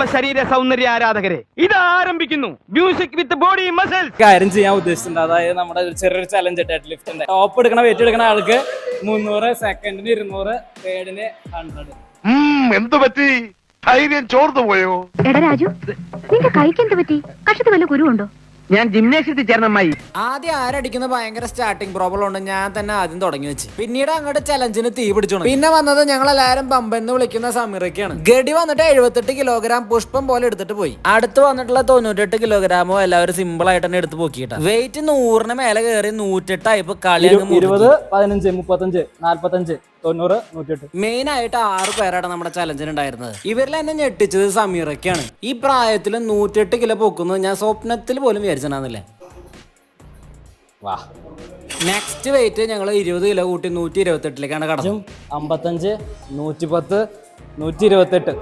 പ്രിയമുള്ള ശരീര സൗന്ദര്യ ആരാധകരെ, ഇത് ആരംഭിക്കുന്നു മ്യൂസിക് വിത്ത് ബോഡി മസിൽസ്. കാര്യം ചെയ്യാൻ ഉദ്ദേശിച്ചിട്ടുണ്ട്. അതായത് നമ്മുടെ ചെറിയൊരു ചലഞ്ച് ഡെഡ് ലിഫ്റ്റിന്റെ ടോപ്പ് എടുക്കണ വെയിറ്റ് എടുക്കണ ആൾക്ക് 300, സെക്കൻഡിന് 200, തേർഡിന് 100. എന്ത് പറ്റി? ധൈര്യം ചോർന്നു പോയോ? എടാ രാജു, നിന്റെ കൈക്ക് എന്ത് പറ്റി? കഷത്ത് വല്ല കുരുവുണ്ടോ? ഞാൻ ജിംനേഷ്യത്തിൽ ചേർന്ന അമ്മായി. ആദ്യം ആരടിക്കുന്ന ഭയങ്കര സ്റ്റാർട്ടിങ് പ്രോബ്ലം ഉണ്ട്. ഞാൻ തന്നെ ആദ്യം തുടങ്ങി വെച്ച്, പിന്നീട് അങ്ങോട്ട് ചലഞ്ചിന് തീ പിടിച്ചു. പിന്നെ വന്നത് ഞങ്ങൾ എല്ലാവരും പമ്പെന്ന് വിളിക്കുന്ന സമീറയ്ക്കാണ്. ഗഡി വന്നിട്ട് 78 കിലോഗ്രാം പുഷ്പം പോലെ എടുത്തിട്ട് പോയി. അടുത്ത് വന്നിട്ടുള്ള 98 കിലോഗ്രാമോ എല്ലാവരും സിമ്പിൾ ആയിട്ട് തന്നെ എടുത്ത് പോക്കിയിട്ട. വെയിറ്റ് 100ന് മേലെ കയറി 108 ആയിപ്പോ കളി 20, 15, 35, 45, 90, 108. മെയിൻ ആയിട്ട് 6 പേരാണ് നമ്മുടെ ചലഞ്ചിന് ഉണ്ടായിരുന്നത്. ഇവരിൽ എന്നെ ഞെട്ടിച്ചത് സമീറയ്ക്കാണ്. ഈ പ്രായത്തിൽ 108 കിലോ പൊക്കുന്നത് ഞാൻ സ്വപ്നത്തിൽ പോലും വിചാരിച്ചിട്ടുണ്ടായിരുന്നില്ല. വാ. നെക്സ്റ്റ് വെയിറ്റ് ഞങ്ങൾ 20 കിലോ കൂട്ടി 128ലേക്കാണ് കടന്നു. 55, 110, 128.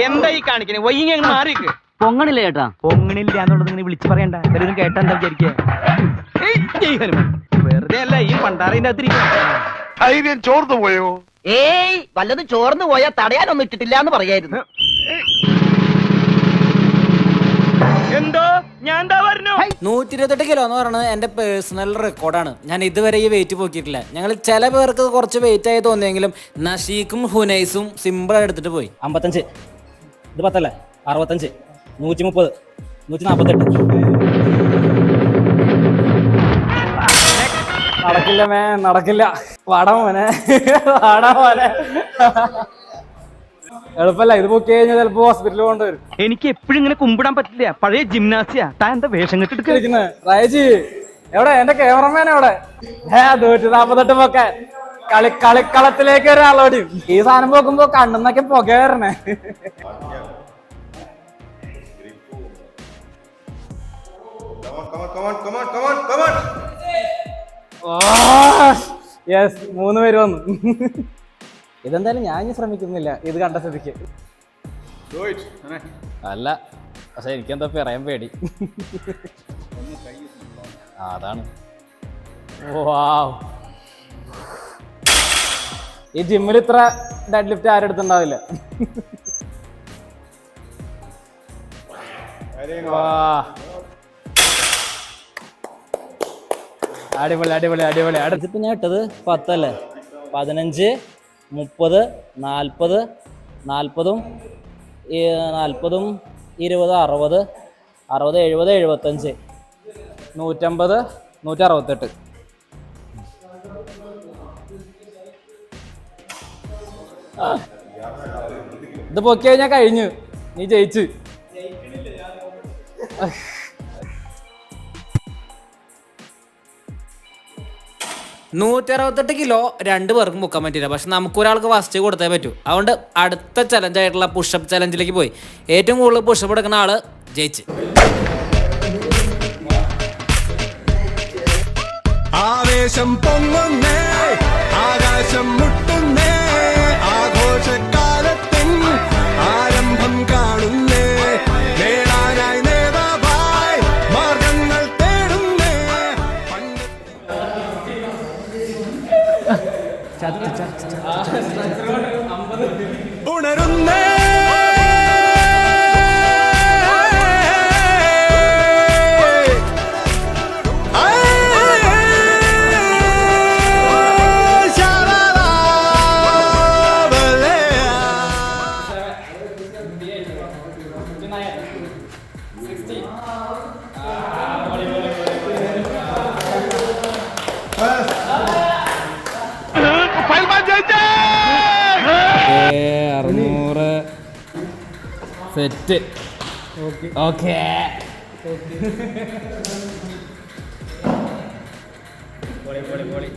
എന്താ ഈ കാണിക്കണേ? വൈകി മാറിക്ക്. പൊങ്ങണില്ല ചേട്ടാ. പൊങ്ങണില്ല എന്നുള്ളത് നിങ്ങൾ വിളിച്ചു പറയണ്ട. എല്ലാവരും കേട്ടാ എന്താ വിചാരിക്കുക? വെറുതെ അല്ല, ഈ പണ്ടാറിന്റെ അകത്തിരിക്കും. ധൈര്യം ചോർന്നു പോയോ? ഏയ്, വല്ലതും ചോർന്നു പോയാൽ തടയാനൊന്നും ഇട്ടിട്ടില്ല എന്ന് പറയായിരുന്നു. എന്തോ ഞാൻ എന്താ പറഞ്ഞു? 128 കിലോ എന്ന് പറയുന്നത് എന്റെ പേഴ്സണൽ റെക്കോർഡാണ്. ഞാൻ ഇതുവരെ ഈ വെയിറ്റ് പോക്കിയിട്ടില്ല. ഞങ്ങൾ ചില പേർക്ക് കുറച്ച് വെയിറ്റ് ആയി തോന്നിയെങ്കിലും നഷീഖും ഹുനൈസും സിമ്പിൾ ആയി എടുത്തിട്ട് പോയി. 55, ഇത് 10 അല്ലേ? 65, 130, 148. നടക്കില്ല മേ, നടക്കില്ല. വാടാ മോനെ, വാടാ മോനെ. എളുപ്പല്ല, ഇത് ബുക്ക് കഴിഞ്ഞാൽ ചിലപ്പോ ഹോസ്പിറ്റലിൽ കൊണ്ടുവരും. എനിക്ക് എപ്പോഴും ഇങ്ങനെ കുമ്പിടാൻ പറ്റില്ല. പഴയ ജിംനാസിയാ. താൻ എന്താ വേഷം കെട്ടിട്ട് റൈജി എവിടെ? എന്റെ ക്യാമറമാൻ എവിടെ? 148 പൊക്കെ കളിക്കളത്തിലേക്ക് ഒരാളോടി. ഈ സാധനം പോക്കുമ്പോ കണ്ണെന്നൊക്കെ പുക വരണേ. യെസ്, 3 പേര് വന്നു. ഇതെന്തായാലും ഞാൻ ഇനി ശ്രമിക്കുന്നില്ല, ഇത് കണ്ട സ്ഥിതിക്ക്. അല്ല, പക്ഷെ എനിക്കെന്താ പറയാൻ പേടി. അതാണ്. ഈ ജിമ്മിൽ ഇത്ര ഡെഡ് ലിഫ്റ്റ് ആരും എടുത്തുണ്ടാവില്ല. അടിപൊളി അടിപൊളി അടിപൊളി. അടുത്തിപ്പോ ഞാൻ ഇട്ടത് 10 അല്ലേ? 15, 30, 40, 40, 40, 20, 60, 60, 70, 75, 150, 168. ഇത് പൊക്കി കഴിഞ്ഞാൽ കഴിഞ്ഞു, നീ ജയിച്ചു. 168 കിലോ 2 പേർക്കും പൊക്കാൻ പറ്റില്ല. പക്ഷെ നമുക്ക് ഒരാൾക്ക് ഫസ്റ്റ് കൊടുത്തേ പറ്റൂ. അതുകൊണ്ട് അടുത്ത ചലഞ്ചായിട്ടുള്ള പുഷപ്പ് ചലഞ്ചിലേക്ക് പോയി. ഏറ്റവും കൂടുതൽ പുഷപ്പ് എടുക്കുന്ന ആള് ജയിച്ച്. ആവേശം പൊങ്ങുന്നേ, ആകാശം മുട്ടുന്നേ, ആഘോഷക്കാലത്തിൻ ആരംഭം കാണുന്നേ, നേടാനായി നേതാവായി മാർഗങ്ങൾ തേടുന്നേ. ഉണരുന്നേ, സെറ്റ്. ഓക്കെ. പൊളി പൊളി പൊളി.